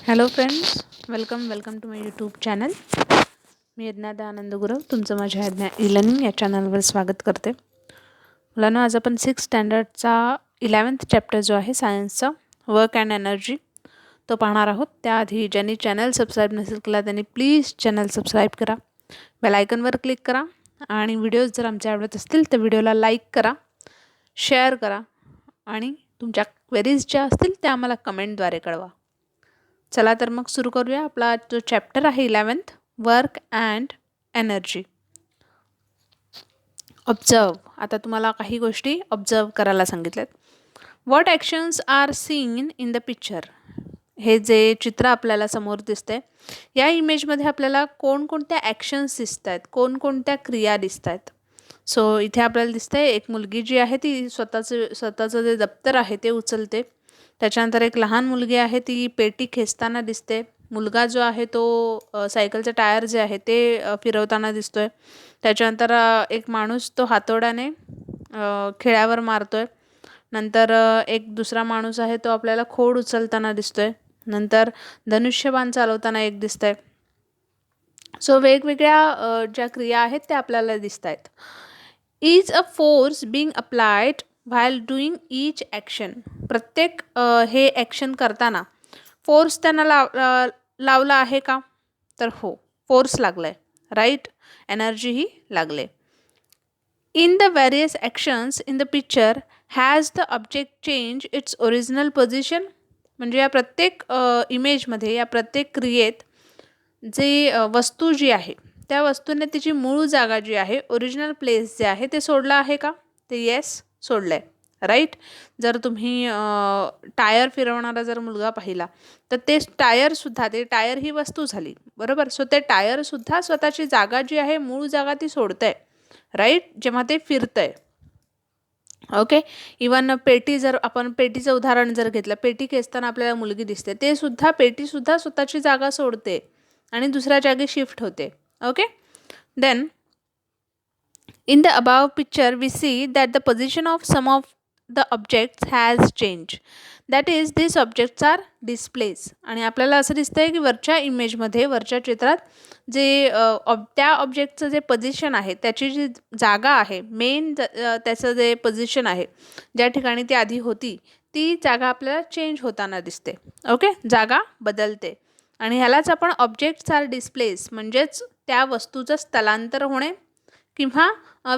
Hello friends, welcome to my YouTube channel. मी यज्ञादा आनंद गुरव तुमचं माझ्या लर्निंग या चॅनलवर स्वागत करते. मुलांनो, आज आपण 6th स्टँडर्डचा 11th चॅप्टर जो आहे सायन्सचा वर्क अँड एनर्जी तो पाहणार आहोत. त्याआधी ज्यांनी चॅनल सबस्क्राईब नसेल केला त्यांनी प्लीज चॅनल सबस्क्राईब करा, बेल आयकॉनवर क्लिक करा आणि व्हिडिओज जर आमचे आवडत असतील तर व्हिडिओला लाईक करा, शेअर करा आणि तुमच्या क्वेरीज ज्या असतील त्या आम्हाला कमेंटद्वारे कळवा. चला तर मग सुरू करूया. आपला जो चॅप्टर आहे 11th work and energy. Observe. आता तुम्हाला काही गोष्टी ऑब्झर्व करायला सांगितल्यात. What actions are seen in the picture. हे जे चित्र आपल्याला समोर दिसतंय या इमेजमध्ये आपल्याला कोणकोणत्या ॲक्शन्स दिसत आहेत, कोणकोणत्या क्रिया दिसत आहेत. सो इथे आपल्याला दिसतंय एक मुलगी जी आहे ती स्वतःचं जे दप्तर आहे ते उचलते. त्याच्यानंतर एक लहान मुलगी आहे ती पेटी खेचताना दिसते. मुलगा जो आहे तो सायकलचे टायर जे आहे ते फिरवताना दिसतोय. त्याच्यानंतर एक माणूस तो हातोड्याने खिळ्यावर मारतोय. नंतर एक दुसरा माणूस आहे तो आपल्याला खोड उचलताना दिसतोय. नंतर धनुष्यबाण चालवताना एक दिसतंय. सो वेगवेगळ्या ज्या क्रिया आहेत त्या आपल्याला दिसत आहेत. Is a force being applied while doing each action. प्रत्येक हे ॲक्शन करताना फोर्स त्यांना लावला आहे का? तर हो, फोर्स लागला आहे. राईट. एनर्जीही लागले. In the various actions in the picture has the object change its original position. म्हणजे या प्रत्येक इमेजमध्ये, या प्रत्येक क्रियेत जे वस्तू जी आहे त्या वस्तूने तिची मूळ जागा जी आहे, ओरिजिनल प्लेस जे आहे ते सोडलं आहे का? ते येस, सोडलं आहे. राईट. जर तुम्ही टायर फिरवणारा जर मुलगा पाहिला तर ते टायर ही वस्तू झाली, बरोबर. सो ते टायरसुद्धा स्वतःची जागा जी आहे, मूळ जागा ती सोडतंय. राईट. जेव्हा ते फिरतंय. ओके. इवन पेटी, जर आपण पेटीचं उदाहरण जर घेतलं, पेटी खेचताना आपल्याला मुलगी दिसते, पेटीसुद्धा स्वतःची जागा सोडते आणि दुसऱ्या जागी शिफ्ट होते. Okay. Then in the above picture we see that the position of some of the objects has changed. That is, these objects are displays. आणि आपल्याला असं दिसतंय की वरच्या इमेजमध्ये, वरच्या चित्रात जे त्या ऑब्जेक्टचं जे पोझिशन आहे, त्याची जी जागा आहे, मेन त्याचं जे पोझिशन आहे, ज्या ठिकाणी ती आधी होती ती जागा आपल्याला चेंज होताना दिसते. ओके. जागा बदलते आणि ह्यालाच आपण ऑब्जेक्ट्स आर डिस्प्लेस म्हणजेच त्या वस्तूचं स्थलांतर होणे किंवा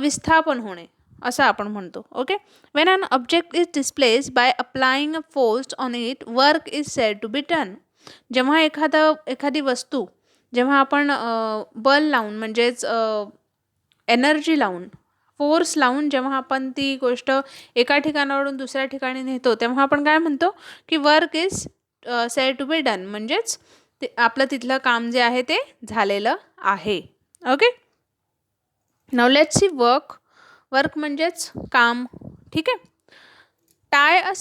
विस्थापन होणे असं आपण म्हणतो. Okay. When an object is displace by applying a force on it, work is said to be done. जेव्हा एखादी वस्तू, जेव्हा आपण बल लावून म्हणजेच एनर्जी लावून, फोर्स लावून जेव्हा आपण ती गोष्ट एका ठिकाणावरून दुसऱ्या ठिकाणी नेतो तेव्हा आपण काय म्हणतो की work is said to be done. म्हणजेच आपलं तिथलं काम जे आहे ते झालेलं आहे. Okay. Now let's see work. Work म्हणजेच काम. ठीक आहे. Tie a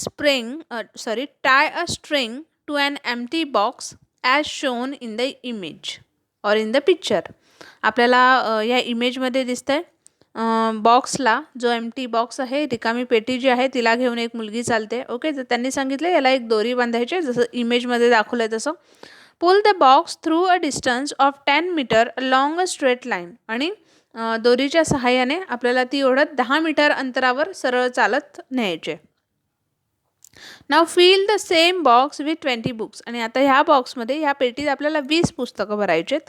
string to an empty box as shown in the image or in the picture. आपल्याला या इमेजमध्ये दिसतंय बॉक्सला, जो एम्प्टी बॉक्स आहे, रिकामी पेटी जी आहे तिला घेऊन एक मुलगी चालते. ओके. तर त्यांनी सांगितलं याला एक दोरी बांधायची, जसं इमेजमध्ये दाखवलं आहे तसं. Pull the box through a distance of 10 metre along a straight line. आणि दोरीच्या सहाय्याने आपल्याला ती ओढत 10 मीटर अंतरावर सरळ चालत न्यायचे. Now fill the same box with 20 books. आणि आता ह्या बॉक्समध्ये, ह्या पेटीत आपल्याला 20 पुस्तकं भरायचेत.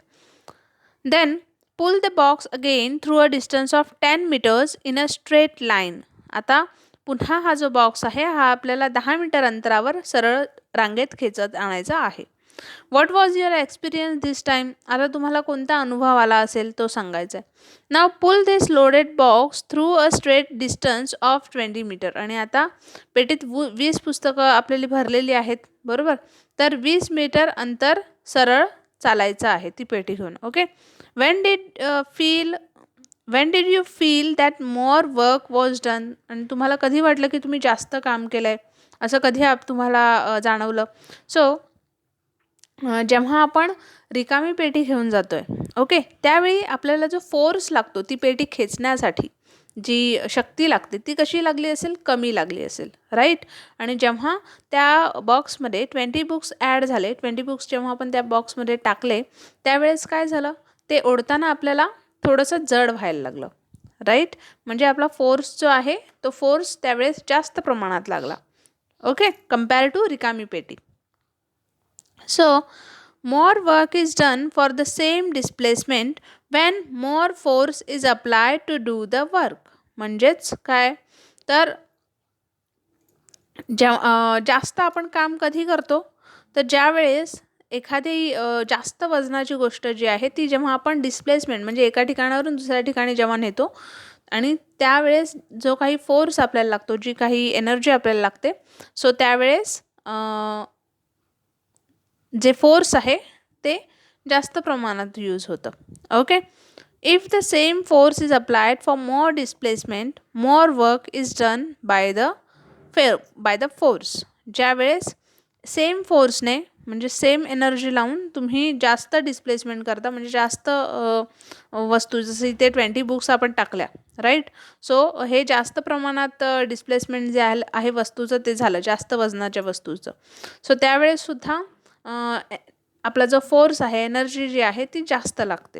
Then pull the box again through a distance of 10 metres in a straight line. आता पुन्हा हा जो बॉक्स आहे हा आपल्याला 10 मीटर अंतरावर सरळ रांगेत खेचत आणायचा आहे. What was your experience this time. आता तुम्हाला कोणता अनुभव आला असेल तो सांगायचा आहे. Now pull this loaded box through a straight distance of 20 metre. आणि आता पेटीत 20 पुस्तकं आपल्याला भरलेली आहेत, बरोबर. तर 20 मीटर अंतर सरळ चालायचं आहे ती पेटी घेऊन. Okay. Wien did you feel that more work was done. आणि तुम्हाला कधी वाटलं की तुम्ही जास्त काम केलं आहे, असं कधी तुम्हाला जाणवलं. सो जेव्हा आपण रिकामी पेटी घेऊन जातोय, ओके, त्यावेळी आपल्याला जो फोर्स लागतो ती पेटी खेचण्यासाठी, जी शक्ती लागते ती कशी लागली असेल, कमी लागली असेल, राईट. आणि जेव्हा त्या बॉक्समध्ये 20 बुक्स ॲड झाले, 20 बुक्स जेव्हा आपण त्या बॉक्समध्ये टाकले त्यावेळेस काय झालं, ते ओढताना आपल्याला थोडंसं जड व्हायला लागलं, राईट. म्हणजे आपला फोर्स जो आहे तो फोर्स त्यावेळेस जास्त प्रमाणात लागला, ओके, कम्पेअर टू रिकामी पेटी. So, more work is done for the same displacement when more force is applied to do the work. म्हणजेच काय तर जास्त आपण काम कधी करतो, तर ज्या वेळेस एखादी जास्त वजनाची गोष्ट जी आहे ती जेव्हा आपण डिस्प्लेसमेंट म्हणजे एका ठिकाणावरून दुसऱ्या ठिकाणी जेव्हा नेतो आणि त्यावेळेस जो काही फोर्स आपल्याला लागतो, जी काही एनर्जी आपल्याला लागते, सो त्यावेळेस जे फोर्स आहे ते जास्त प्रमाणात यूज होतं, okay. If the same force is applied for more displacement, more work is done by the force. ज्यावेळेस सेम फोर्सने म्हणजे सेम एनर्जी लावून तुम्ही जास्त डिस्प्लेसमेंट करता, म्हणजे जास्त वस्तू, जसं इथे 20 बुक्स आपण टाकल्या, राईट. सो हे जास्त प्रमाणात डिस्प्लेसमेंट जे आहे वस्तूचं ते झालं, जास्त वजनाच्या वस्तूचं. सो त्यावेळेससुद्धा आपला जो फोर्स आहे, एनर्जी जी आहे ती जास्त लागते,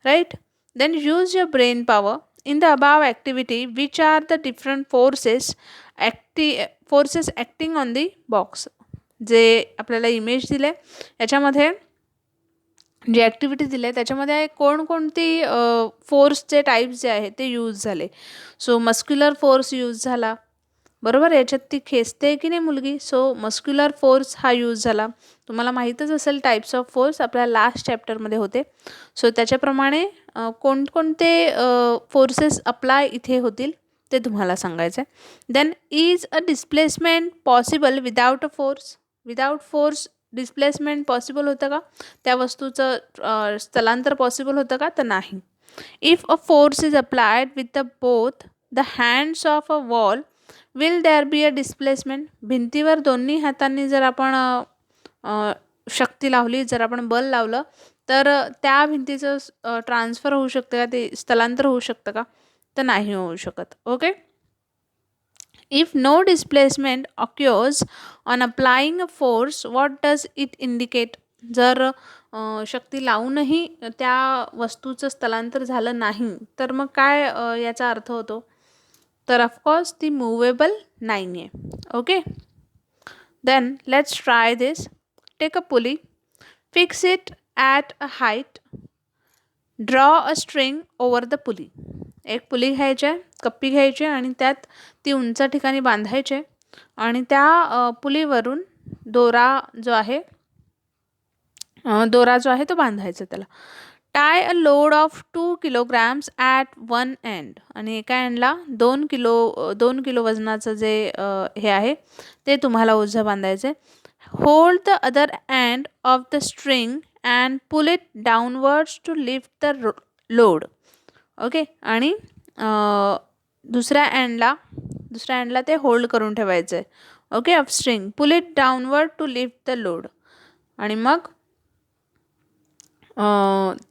right. Then use your brain power in the above activity which are the different forces acting on the box. जे आपल्याला इमेज दिले याच्यामध्ये जी ॲक्टिव्हिटी दिली आहे त्याच्यामध्ये कोणकोणती फोर्सचे टाईप्स जे आहे ते यूज झाले. सो मस्क्युलर फोर्स यूज झाला, बरोबर. याच्यात ती खेचते की नाही मुलगी, सो मस्क्युलर फोर्स हा यूज झाला. तुम्हाला माहीतच असेल टाईप्स ऑफ फोर्स आपल्या लास्ट चॅप्टरमध्ये होते. सो त्याच्याप्रमाणे कोणकोणते फोर्सेस अप्लाय इथे होतील ते तुम्हाला सांगायचं आहे. Then is a displacement possible without a force. Without force displacement possible होतं का, त्या वस्तूचं स्थलांतर पॉसिबल होतं का, तर नाही. If a force is applied with the both the hands of a wall will there be a displacement. भिंतीवर दोन्ही हातांनी जर आपण शक्ती लावली, जर आपण बल लावलं, तर त्या भिंतीचं ट्रान्सफर होऊ शकतं का, ते स्थलांतर होऊ शकतं का, तर नाही होऊ शकत, okay. If no displacement occurs on applying a force, what does it indicate? जर शक्ती लावूनही त्या वस्तूचं स्थलांतर झालं नाही तर मग काय याचा अर्थ होतो, तर ऑफकोर्स ती मूवेबल नाही आहे, okay. Then let's try this. Take a pulley, fix it at a height, draw a string over the pulley. एक पुली घ्यायची आहे, कप्पी घ्यायची आणि त्यात ती उंच ठिकाणी बांधायचे आणि त्या पुलीवरून दोरा जो आहे तो बांधायचा त्याला. Tie a load of 2 kilograms at one end. आणि एका एंडला 2 किलो वजनाचं जे हे आहे ते तुम्हाला ओझं बांधायचं आहे. Hold the other end of the string and pull it downwards to lift the load, okay. आणि दुसऱ्या एंडला ते होल्ड करून ठेवायचं आहे, okay, of string. Pull it downward to lift the load. आणि मग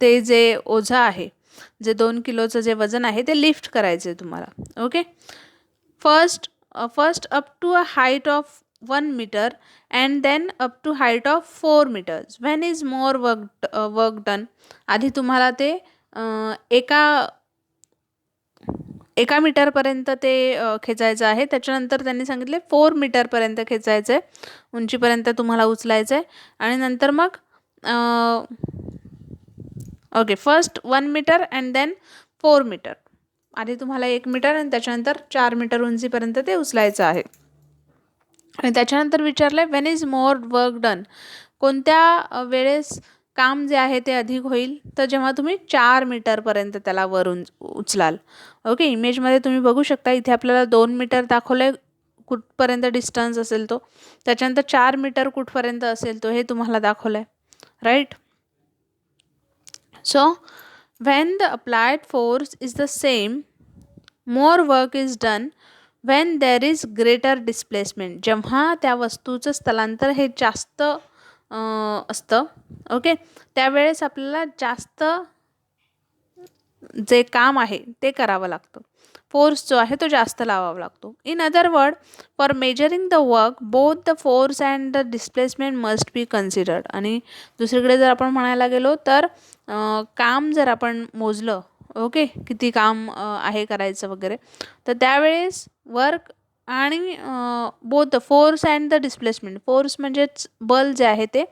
ते जे ओझं आहे, जे 2 किलोचं जे वजन आहे ते लिफ्ट करायचं आहे तुम्हाला, okay. First up to a height of 1 meter and then up to height of 4 meters. When is more work done? आधी तुम्हाला ते एका मीटरपर्यंत ते खेचायचं आहे. त्याच्यानंतर त्यांनी सांगितले 4 मीटरपर्यंत खेचायचं आहे, उंचीपर्यंत तुम्हाला उचलायचं आहे. आणि नंतर मग okay, first 1 metre and then 4 metre. आधी तुम्हाला 1 मीटर आणि त्याच्यानंतर 4 मीटर उंचीपर्यंत ते उचलायचं आहे. आणि त्याच्यानंतर विचारलं आहे Wien is more work done. कोणत्या वेळेस काम जे आहे ते अधिक होईल, तर जेव्हा तुम्ही 4 मीटरपर्यंत त्याला वरून उचलाल, ओके. इमेजमध्ये तुम्ही बघू शकता, इथे आपल्याला 2 मीटर दाखवलं आहे, कुठपर्यंत डिस्टन्स असेल तो. त्याच्यानंतर 4 मीटर कुठपर्यंत असेल तो हे तुम्हाला दाखवलं आहे, right. So when the applied force is the same, more work is done when there is greater displacement. जेव्हा त्या वस्तूचं स्थलांतर हे जास्त असतं, ओके, त्यावेळेस आपल्याला जास्त जे काम आहे ते करावं लागतं. फोर्स जो आहे तो जास्त लावावा लागतो. In other word, for measuring the work both the force and the displacement must be considered. आणि दुसरीकडे जर आपण म्हणायला गेलो तर काम जर आपण मोजलं, ओके, किती काम आहे करायचं वगैरे, तर त्यावेळेस वर्क आणि both the force and the displacement, force म्हणजेच बल जे आहे ते,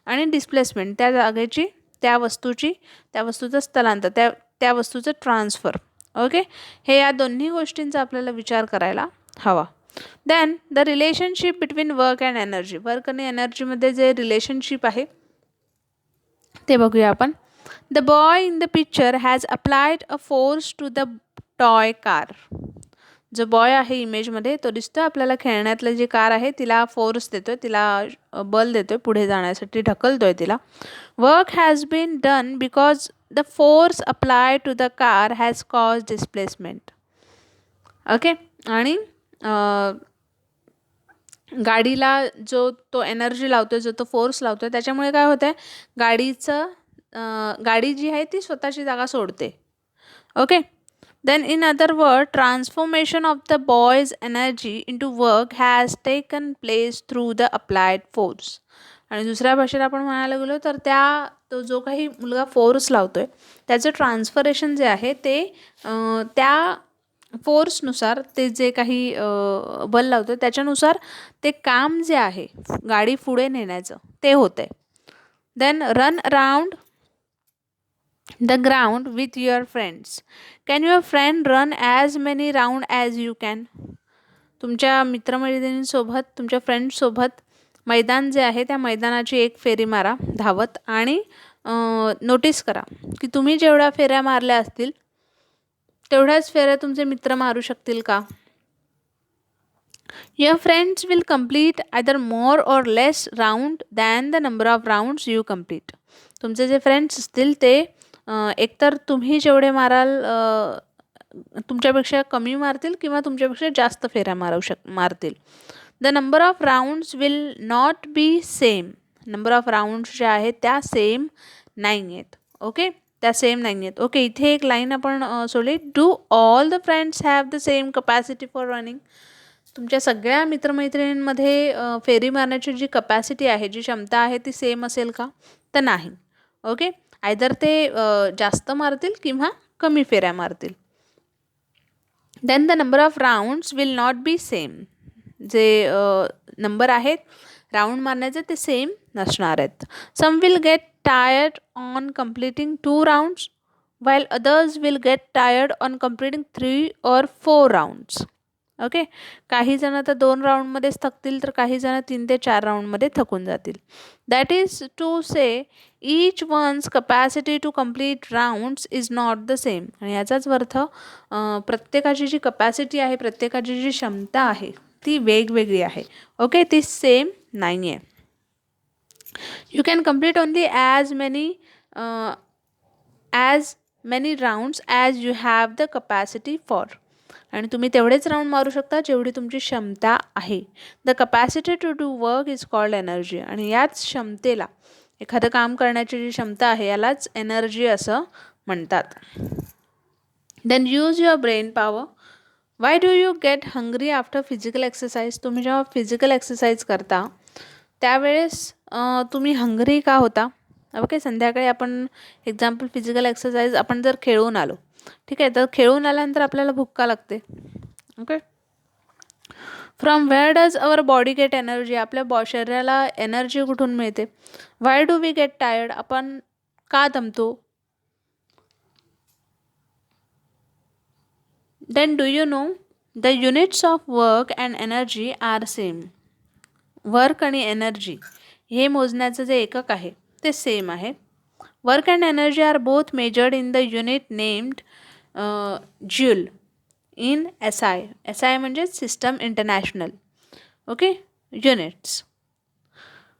आणि डिस्प्लेसमेंट त्या जागेची, त्या वस्तूचं स्थलांतर, त्या वस्तूचं ट्रान्सफर, ओके, हे या दोन्ही गोष्टींचा आपल्याला विचार करायला हवा. Then the relationship between work and energy, work आणि एनर्जीमध्ये जे रिलेशनशिप आहे ते बघूया आपण. The boy in the picture has applied a force to the toy car. जो बॉय आहे इमेजमध्ये तो दिसतो आपल्याला, खेळण्यातलं जी कार आहे तिला फोर्स देतोय, तिला बल देतोय पुढे जाण्यासाठी, ढकलतोय तिला. Work has been done because the force apply to the car has cause displacement. Okay, आणि गाडीला जो तो एनर्जी लावतोय, जो तो फोर्स लावतोय, त्याच्यामुळे काय होतं आहे, गाडी जी आहे ती स्वतःची जागा सोडते. Okay. Then in other words, transformation of the boy's energy into work has taken place through the applied force. आणि दुसऱ्या भाषेत आपण म्हणायला गेलो तर तो जो काही मुलगा फोर्स लावतोय त्याचं ट्रान्सफरेशन जे आहे ते त्या फोर्सनुसार, ते जे काही बल लावतोय त्याच्यानुसार ते काम जे आहे गाडी पुढे नेण्याचं ते होतं आहे. Then run around the ground with your friends. Can your friend run as many round as you can? तुमच्या मित्रमैत्रिणींसोबत, तुमच्या फ्रेंड्ससोबत मैदान जे आहे त्या मैदानाची एक फेरी मारा धावत, आणि नोटीस करा की तुम्ही जेवढ्या फेऱ्या मारल्या असतील तेवढ्याच फेऱ्या तुमचे मित्र मारू शकतील का? Your friends will complete either more or less round than the number of rounds you complete. तुमचे जे फ्रेंड्स असतील ते एकतर तुम्ही जेवढे माराल तुमच्यापेक्षा कमी मारतील किंवा तुमच्यापेक्षा जास्त फेऱ्या मारतील. The number of rounds will not be same. Number of rounds ज्या आहेत त्या सेम नाही आहेत. ओके, त्या सेम नाही आहेत. ओके, इथे एक लाईन आपण सोडली. Do all the friends have the same capacity for running. तुमच्या सगळ्या मित्रमैत्रिणींमध्ये फेरी मारण्याची जी कपॅसिटी आहे, जी क्षमता आहे ती सेम असेल का? तर नाही. ओके, आयदर ते जास्त मारतील किंवा कमी फेऱ्या मारतील. Then the number of rounds will not be same. जे नंबर आहेत राऊंड मारण्याचे ते सेम नसणार आहेत. Some will get tired on completing 2 rounds while others will get tired on completing 3 or 4 rounds. Okay, काही जण तर 2 राऊंडमध्येच थकतील, तर काही जण 3 ते 4 राऊंडमध्ये थकून जातील. That is to say each one's capacity to complete rounds is not the same. आणि याचाच अर्थ प्रत्येकाची जी कपॅसिटी आहे, प्रत्येकाची जी क्षमता आहे ती वेगवेगळी आहे. ओके, ती सेम नाही आहे. You can complete only as many rounds as you have the capacity for. आणि तुम्ही तेवढेच राऊंड मारू शकता जेवढी तुमची क्षमता आहे. The capacity to do work is called energy. आणि याच क्षमतेला, एखादं काम करण्याची जी क्षमता आहे यालाच एनर्जी असं म्हणतात. Then use your brain power. Why do you get hungry after physical exercise. तुम्ही जेव्हा फिजिकल एक्सरसाइज करता त्यावेळेस तुम्ही हंग्री का होता? ओके, संध्याकाळी आपण एक्झाम्पल फिजिकल एक्सरसाइज आपण जर खेळून आलो, ठीक आहे, तर खेळून आल्यानंतर आपल्याला भूक का लागते? Okay, from where does our body get energy. आपल्या शरीराला एनर्जी कुठून मिळते? Why do we get tired. आपण का दमतो? Then do you know the units of work and energy are same. Work आणि एनर्जी हे मोजण्याचं जे एकक आहे ते सेम आहे. Work and energy are both measured in the unit named joule in SI. SI म्हणजेच सिस्टम इंटरनॅशनल. ओके, युनिट्स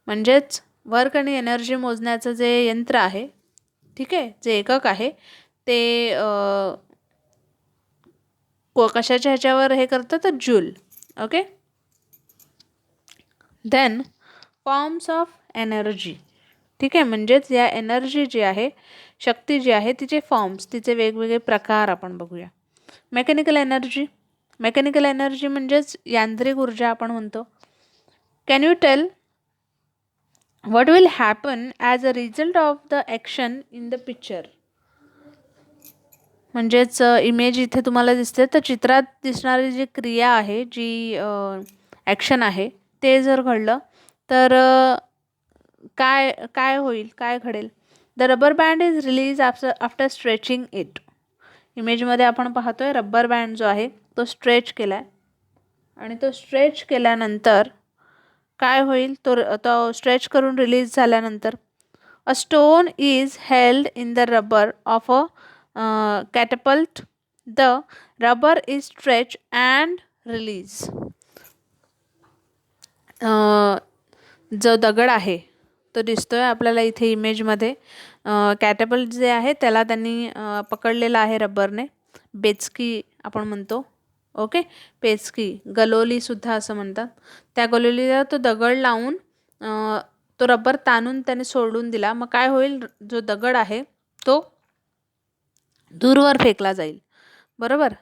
म्हणजेच वर्क आणि एनर्जी मोजण्याचं जे यंत्र आहे, ठीक आहे, जे एकक आहे ते कशाच्या ह्याच्यावर हे करतं? तर joule. Okay. Then forms of energy. ठीक आहे, म्हणजेच या एनर्जी जी आहे, शक्ती जी आहे, तिचे फॉर्म्स, तिचे वेगवेगळे प्रकार आपण बघूया. Mechanical energy. मेकॅनिकल एनर्जी म्हणजेच यांत्रिक ऊर्जा आपण म्हणतो. Can you tell what will happen as a result of the action in the picture? म्हणजेच इमेज इथे तुम्हाला दिसते, तर चित्रात दिसणारी जी क्रिया आहे, जी ॲक्शन आहे, ते जर घडलं तर काय काय होईल, काय घडेल? The rubber band is release after stretching it. इमेजमध्ये आपण पाहतोय रबर बँड जो आहे तो स्ट्रेच केला आहे, आणि तो स्ट्रेच केल्यानंतर काय होईल, तो स्ट्रेच करून रिलीज झाल्यानंतर a stone is held in the rubber of a catapult. The rubber is stretched and release. जो दगड आहे तो दिसतोय आपल्याला इथे इमेजमध्ये. कॅटॅपल्ट जे आहे त्याला त्यांनी पकडलेला आहे रबरने. बेचकी आपण म्हणतो. ओके, पेचकी, गलोलीसुद्धा असं म्हणतात. त्या गलोलीला तो दगड लावून तो रबर ताणून त्याने सोडून दिला. मग काय होईल, जो दगड आहे तो दूरवर फेकला जाईल. बरोबर.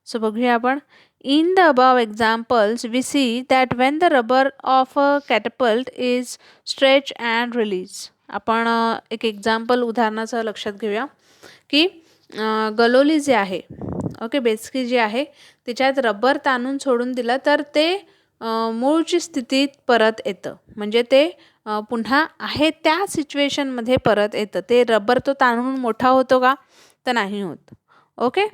सो बघूया आपण. In the above examples we see that when the rubber of a catapult is stretch and release. आपण एक एक्झाम्पल उदाहरणाचं लक्षात घेऊया की गलोली जे आहे, ओके, बेचकी जी आहे तिच्यात रबर ताणून सोडून दिलं तर ते मूळची स्थितीत परत येतं. म्हणजे ते पुन्हा आहे त्या सिच्युएशनमध्ये परत येतं. ते रबर तो ताणून मोठा होतो का, तर नाही होत. ओके,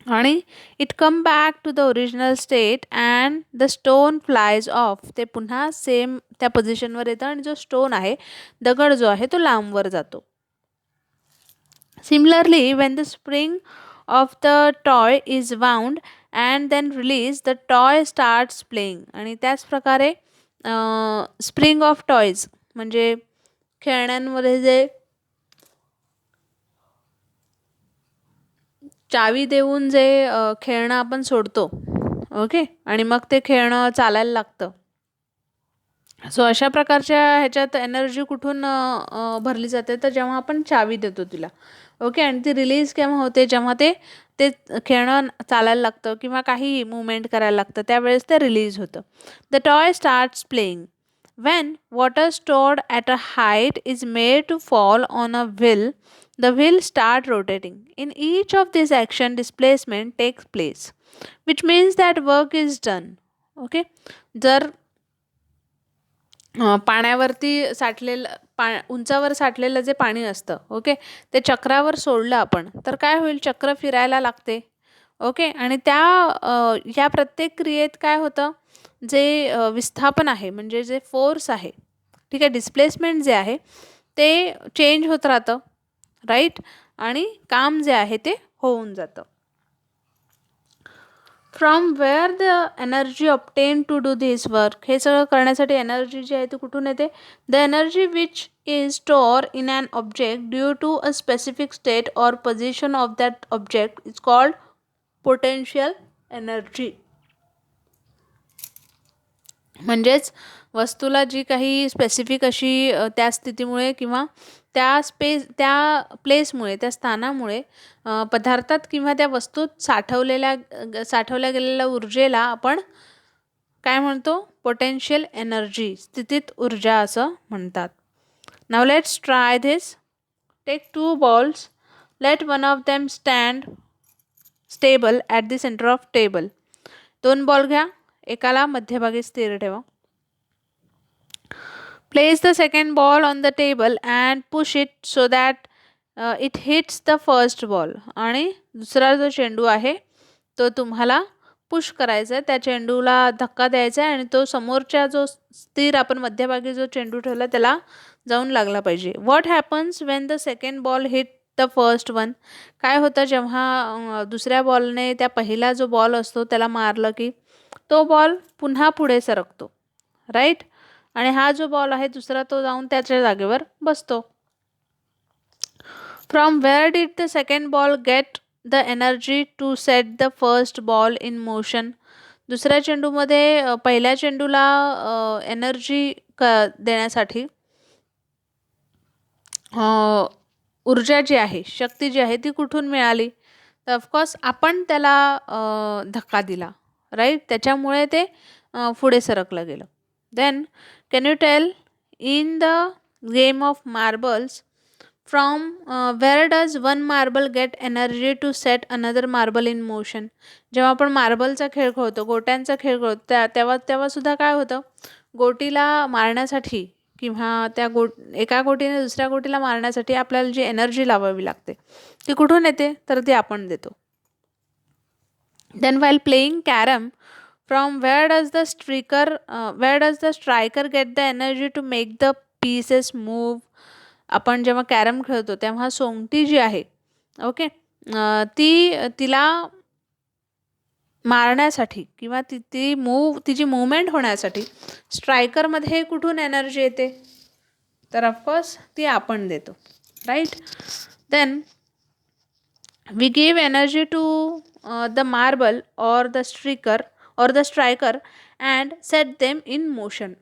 आणि it come back to the original state and the stone flies off. ते पुन्हा सेम त्या पोझिशनवर येतं आणि जो स्टोन आहे, दगड जो आहे तो लांबवर जातो. Similarly when the spring of the toy is wound and then release the toy starts playing. आणि त्याच प्रकारे स्प्रिंग ऑफ टॉयज म्हणजे खेळण्यांमध्ये जे चावी देऊन जे खेळणं आपण सोडतो, ओके, आणि मग ते खेळणं चालायला लागतं. सो अशा प्रकारच्या ह्याच्यात एनर्जी कुठून भरली जाते, तर जेव्हा आपण चावी देतो तिला, ओके, आणि ती रिलीज केव्हा होते, जेव्हा ते ते खेळणं चालायला लागतं किंवा काही मुवमेंट करायला लागतं, त्यावेळेस ते रिलीज होतं. The toy starts playing when water stored at a height is made to fall on a wheel. The wheel start rotating. In each of these action displacement takes place, which means that work is done. Okay, जर पाण्यावरती साठलेलं उंचावर साठलेलं जे पाणी असतं, okay, ते चक्रावर सोडलं आपण तर काय होईल, चक्र फिरायला लागते. ओके, आणि या प्रत्येक क्रियेत काय होतं, जे विस्थापन आहे म्हणजे जे फोर्स आहे, ठीक आहे, डिस्प्लेसमेंट जे आहे ते चेंज होत राहतं, राईट, आणि काम जे आहे ते होऊन जातं. From where the energy obtain to do this work. हे सगळं करण्यासाठी एनर्जी जी आहे ती कुठून येते? The energy which is store in an object due to a specific state or position of that object is called potential energy. म्हणजेच वस्तूला जी काही स्पेसिफिक अशी त्या स्थितीमुळे किंवा त्या प्लेसमुळे, त्या स्थानामुळे, पदार्थात किंवा त्या वस्तूत साठवल्या गेलेल्या ऊर्जेला आपण काय म्हणतो? पोटेन्शियल एनर्जी, स्थितीत ऊर्जा असं म्हणतात. Now let's try this. Take 2 balls. Let one of them stand stable at the centre of table. 2 ball घ्या, एकाला मध्यभागी स्थिर ठेवा. Place the second ball on the table and push it so that it hits the first ball. आणि दुसरा जो चेंडू आहे तो तुम्हाला पुश करायचा आहे, त्या चेंडूला धक्का द्यायचा आहे आणि तो समोरच्या जो स्थिर आपण मध्यभागी जो चेंडू ठेवला त्याला जाऊन लागला पाहिजे. What happens Wien the second ball hit the first one. काय होतं जेव्हा दुसऱ्या बॉलने त्या पहिला जो बॉल असतो त्याला मारलं की तो बॉल पुन्हा पुढे सरकतो, राईट, आणि हा जो बॉल आहे दुसरा तो जाऊन त्याच्या जागेवर बसतो. From where did the second ball get the energy to set the first ball in motion. दुसऱ्या चेंडूमध्ये पहिल्या चेंडूला एनर्जी देण्यासाठी ऊर्जा जी आहे, शक्ती जी आहे ती कुठून मिळाली? तर ऑफकोर्स आपण त्याला धक्का दिला, राईट. त्याच्यामुळे ते पुढे सरकलं गेलं. Then can you tell in the game of marbles from where does one marble get energy to set another marble in motion. जेव्हा आपण मार्बलचा खेळ खेळतो, गोट्यांचा खेळ खेळतो, तेव्हा सुद्धा काय होतं, गोटीला मारण्यासाठी किंवा एका गोटीने दुसऱ्या गोटीला मारण्यासाठी आपल्याला जी एनर्जी लावावी लागते ती कुठून येते, तर ती आपण देतो. Then while playing carom, from where does the striker get the energy to make the pieces move. आपण जेव्हा कॅरम खेळतो तेव्हा सोंगटी जी आहे, ओके, तिला मारण्यासाठी किंवा तिची मूवमेंट होण्यासाठी स्ट्रायकरमध्ये कुठून एनर्जी येते, तर ऑफकोर्स ती आपण देतो, right. Then we give energy to the marble or the striker and set them in motion.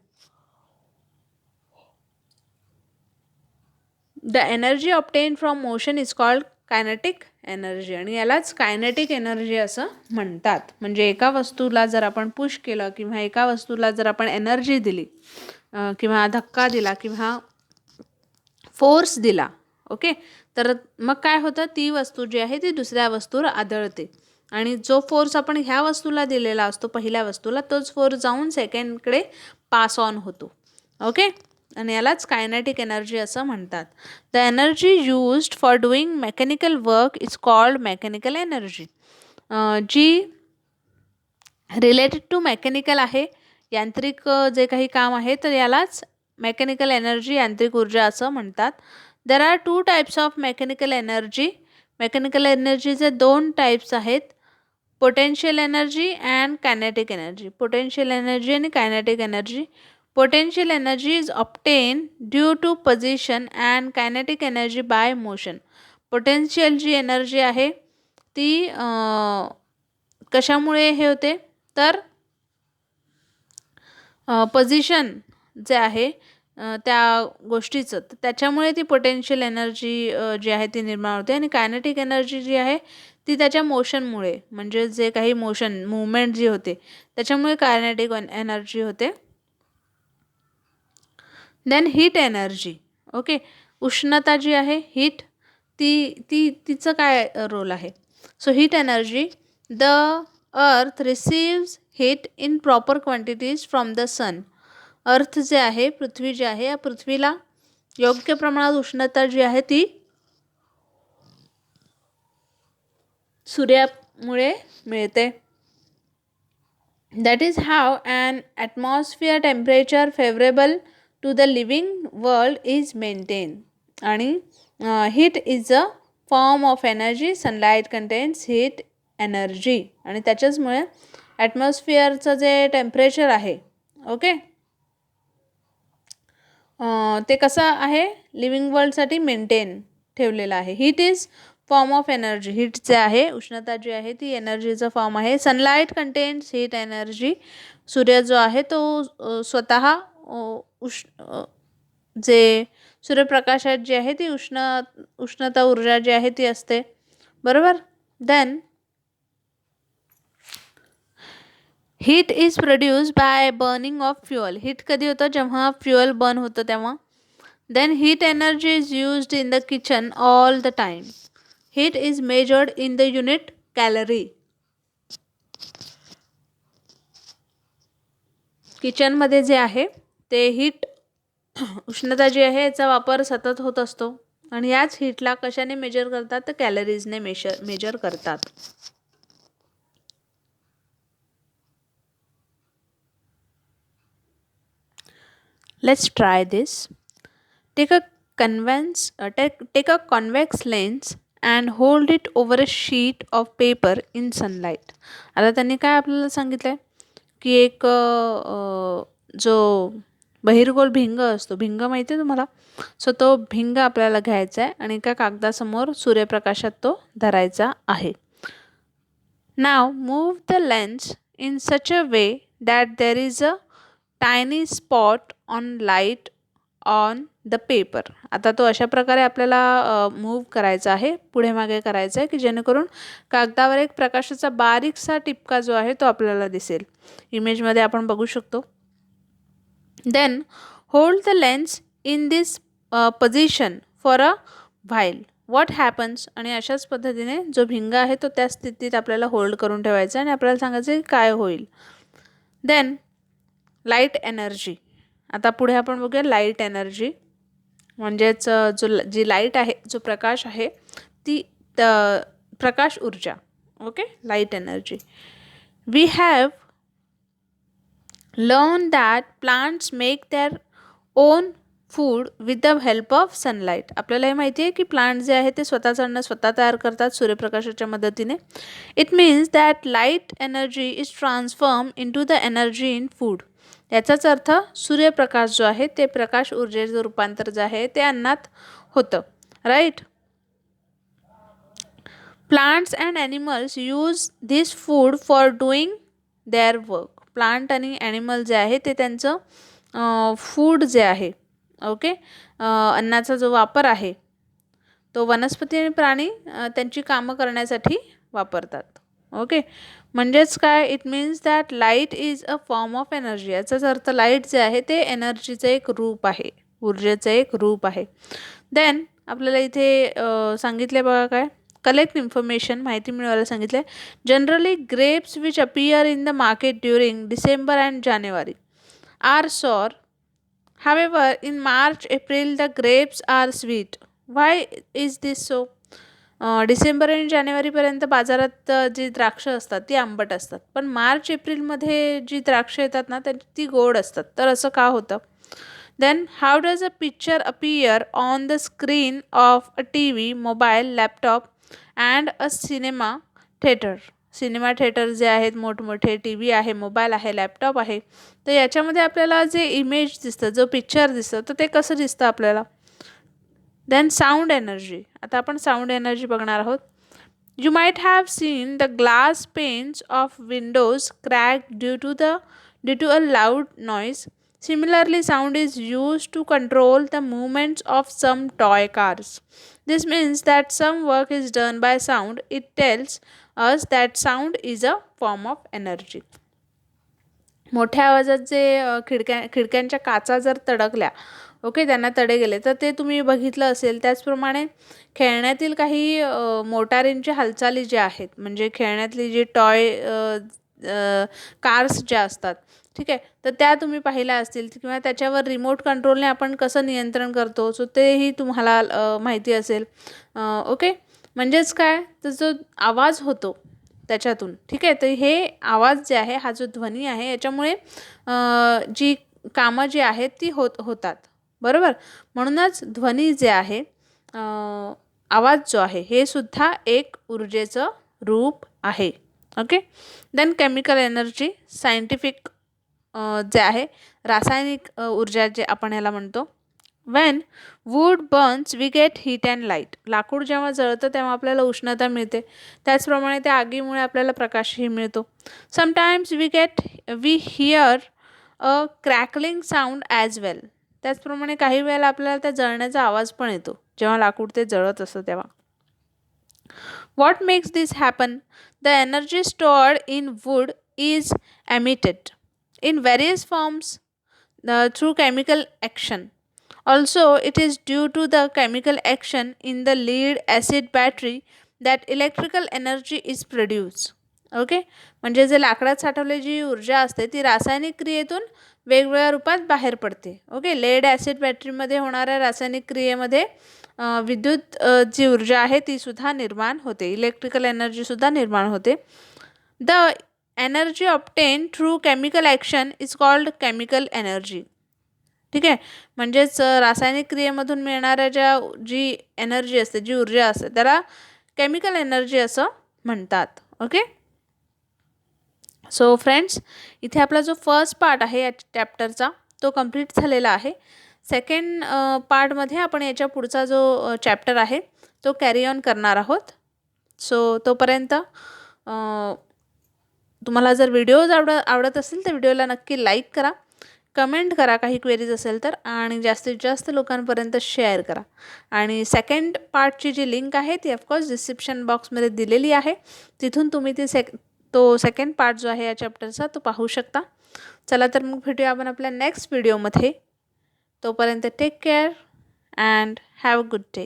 The energy obtained from motion is called kinetic energy आणि यालाच कायनेटिक एनर्जी असं म्हणतात. म्हणजे एका वस्तूला जर आपण पुश केलं किंवा एका वस्तूला जर आपण एनर्जी दिली किंवा धक्का दिला किंवा फोर्स दिला, ओके, तर मग काय होतं, ती वस्तू जी आहे ती दुसऱ्या वस्तूवर आदळते आणि जो फोर्स आपण ह्या वस्तूला दिलेला असतो, पहिल्या वस्तूला, तोच फोर्स जाऊन सेकंडकडे पास ऑन होतो, ओके. आणि यालाच कायनेटिक एनर्जी असं म्हणतात. The energy used for doing mechanical work is called mechanical energy. जी रिलेटेड टू मेकॅनिकल आहे, यांत्रिक जे काही काम आहे, तर यालाच मेकॅनिकल एनर्जी, यांत्रिक ऊर्जा असं म्हणतात. There are 2 types of mechanical energy. Mechanical एनर्जीचे 2 टाईप्स आहेत, potential energy and kinetic energy. Potential energy आणि kinetic energy. Potential energy is obtain due to position and kinetic energy by motion. Potential जी energy आहे ती कशामुळे हे होते, तर पोझिशन जे आहे त्या गोष्टीचं, तर त्याच्यामुळे ती पोटेन्शियल एनर्जी जी आहे ती निर्माण होते. आणि कायनेटिक एनर्जी जी आहे ती त्याच्या मोशनमुळे, म्हणजे जे काही मूवमेंट जी होते त्याच्यामुळे कायनेटिक एनर्जी होते. देन हीट एनर्जी, ओके, उष्णता जी आहे, हीट, तिचं काय रोल आहे. So heat energy, the earth receives heat in proper quantities from the sun. Earth जे आहे, पृथ्वी जी आहे, या पृथ्वीला योग्य प्रमाणात उष्णता जी आहे ती सूर्यामुळे मिळते. That is how an atmosphere temperature favourable to the living world is maintain. And heat is a form of energy. Sunlight contains heat energy. आणि त्याच्याचमुळे ॲटमॉस्फिअरचं जे टेम्परेचर आहे, ओके, ते कसं आहे, लिव्हिंग वर्ल्डसाठी मेंटेन ठेवलेलं आहे. Heat is form of energy. Heat जे आहे, उष्णता जी आहे, ती एनर्जीचा फॉर्म आहे. Sunlight contains heat energy. सूर्य जो आहे तो स्वतः जे सूर्यप्रकाशात जी आहे ती उष्णता ऊर्जा जी आहे ती असते, बरोबर. Then heat is produce by burning of fuel. Heat कधी होतं, जेव्हा फ्युअल बर्न होतं तेव्हा. Then heat energy is used in the kitchen all the time. Heat is measured in the unit calorie. किचनमध्ये जे आहे ते हीट, उष्णता जी आहे याचा वापर सतत होत असतो आणि याच हीटला कशाने मेजर करतात, तर कॅलरीजने मेजर करतात. Let's try this. Take a convex lens and hold it over a sheet of paper in sunlight. आता त्यांनी काय आपल्याला सांगितलंय की एक जो बहिर्गोल भिंग असतो, भिंग माहिती आहे तुम्हाला, सो तो भिंग आपल्याला घ्यायचा आहे आणि एका कागदासमोर सूर्यप्रकाशात तो धरायचा आहे. Now move the lens in such a way that there is a tiny spot on light on the paper. आता तो अशा प्रकारे आपल्याला मूव्ह करायचा आहे, पुढे मागे करायचं आहे, की जेणेकरून कागदावर एक प्रकाशाचा बारीकसा टिपका जो आहे तो आपल्याला दिसेल. इमेजमध्ये आपण बघू शकतो. Then hold the lens in this position for a while. What happens. आणि अशाच पद्धतीने जो भिंगा आहे तो त्या स्थितीत आपल्याला होल्ड करून ठेवायचा आणि आपल्याला सांगायचं की काय होईल. Then light energy. आता पुढे आपण बघूया लाईट एनर्जी. म्हणजेच जी लाईट आहे, जो प्रकाश आहे, ती प्रकाश ऊर्जा. Okay, light energy. We have learn that plants make their own food with the help of sunlight. आपल्याला हे माहिती आहे की प्लांट जे आहे ते स्वतःचं अन्न स्वतः तयार करतात सूर्यप्रकाशाच्या मदतीने. It means that light energy is transform into the energy in food. याचाच अर्थ सूर्यप्रकाश जो आहे ते प्रकाश ऊर्जेचं रूपांतर जे आहे ते अन्नात होतं. Right. Plants and animals use this food for doing their work. Plant आणि ॲनिमल जे आहे ते त्यांचं फूड जे आहे, ओके, अन्नाचा जो वापर आहे तो वनस्पती आणि प्राणी त्यांची कामं करण्यासाठी वापरतात. ओके, म्हणजेच काय, it means that light is a form of energy. याचाच अर्थ लाईट जे आहे ते एनर्जीचं एक रूप आहे, ऊर्जेचं एक रूप आहे. देन आपल्याला इथे सांगितले बघा काय, कलेक्ट इन्फॉर्मेशन, माहिती मिळवायला सांगितले. Generally grapes which appear in the market during December and January are sour. However, in March, April, the grapes are sweet. Why is this so? December आणि जानेवारीपर्यंत बाजारात जी द्राक्षं असतात ती आंबट असतात, पण मार्च एप्रिलमध्ये जी द्राक्षं येतात ना ती गोड असतात. तर असं का होतं? Then how does a picture appear on the screen of a T V, mobile, laptop and a cinema theatre. Cinema theatre जे आहेत, मोठमोठे टी व्ही आहे, मोबाईल आहे, लॅपटॉप आहे, तर याच्यामध्ये आपल्याला जे इमेज दिसतं, जो पिक्चर दिसतं, तर ते कसं दिसतं आपल्याला. Then sound energy. आता आपण साऊंड एनर्जी बघणार आहोत. You might have seen the glass panes of windows crack due to a loud noise. Similarly, sound is used to control the movements of some toy cars. This means that some work is done by sound. It tells us that sound is a form of energy. मोठ्या आवाजात जे खिडक्यांच्या काचा जर तडकल्या, okay, त्यांना तडे गेले, तर ते तुम्ही बघितलं असेल. त्याचप्रमाणे खेळण्यातील काही मोटारींची हालचाली ज्या आहेत, म्हणजे खेळण्यातली जी टॉय कार्स ज्या असतात, ठीक आहे, तर त्या तुम्ही पाहिल्या असतील किंवा त्याच्यावर रिमोट कंट्रोलने आपण कसं नियंत्रण करतो, सो तेही तुम्हाला माहिती असेल. ओके, म्हणजेच काय, तर जो आवाज होतो त्याच्यातून, ठीक आहे, तर हे आवाज जे आहे, हा जो ध्वनी आहे, याच्यामुळे जी कामं जी आहेत ती होतात. बरोबर. म्हणूनच ध्वनी जे आहे, आवाज जो आहे, हे सुद्धा एक ऊर्जेचं रूप आहे. Okay. Then chemical energy, scientific जे आहे, रासायनिक ऊर्जा जे आपण याला म्हणतो. When wood burns we get heat and light. लाकूड जेव्हा जळतं तेव्हा आपल्याला उष्णता मिळते, त्याचप्रमाणे त्या आगीमुळे आपल्याला प्रकाशही मिळतो. Sometimes we hear a crackling sound as well. त्याचप्रमाणे काही वेळेला आपल्याला त्या जळण्याचा आवाज पण येतो जेव्हा लाकूड ते जळत असतं तेव्हा. What makes this happen? The energy stored in wood is emitted in various forms through chemical action. Also, it is due to the chemical action in the lead acid battery that electrical energy is produced. Okay, म्हणजे जे लाकडात साठवलेली जी ऊर्जा असते ती रासायनिक क्रियेतून वेगवेगळ्या रूपात बाहेर पडते. ओके, लेड ॲसिड बॅटरीमध्ये होणाऱ्या रासायनिक क्रियेमध्ये विद्युत जी ऊर्जा आहे ती सुद्धा निर्माण होते, इलेक्ट्रिकल एनर्जीसुद्धा निर्माण होते. The energy obtain through chemical action is called chemical energy. ठीक आहे, म्हणजेच रासायनिक क्रियेमधून मिळणाऱ्या जी एनर्जी असते, जी ऊर्जा असते, त्याला केमिकल एनर्जी असं म्हणतात. ओके. सो फ्रेंड्स, इथे आपला जो फर्स्ट पार्ट आहे या चॅप्टरचा तो कंप्लीट झालेला आहे. सेकंड पार्टमध्ये आपण याच्या पुढचा जो चॅप्टर आहे तो कॅरी ऑन करणार आहोत. सो तोपर्यंत तुम्हाला जर व्हिडिओज आवडत असेल तर व्हिडिओला नक्की लाईक करा, कमेंट करा काही क्वेरीज असेल तर, आणि जास्तीत जास्त लोकांपर्यंत शेअर करा. आणि सेकंड पार्टची जी लिंक आहे ती ऑफकोर्स डिस्क्रिप्शन बॉक्समध्ये दिलेली आहे. तिथून तुम्ही तो सेकंड पार्ट जो आहे या चॅप्टरचा तो पाहू शकता. चला तर मग भेटूया आपण आपल्या नेक्स्ट व्हिडिओमध्ये. तोपर्यंत take care and have a good day.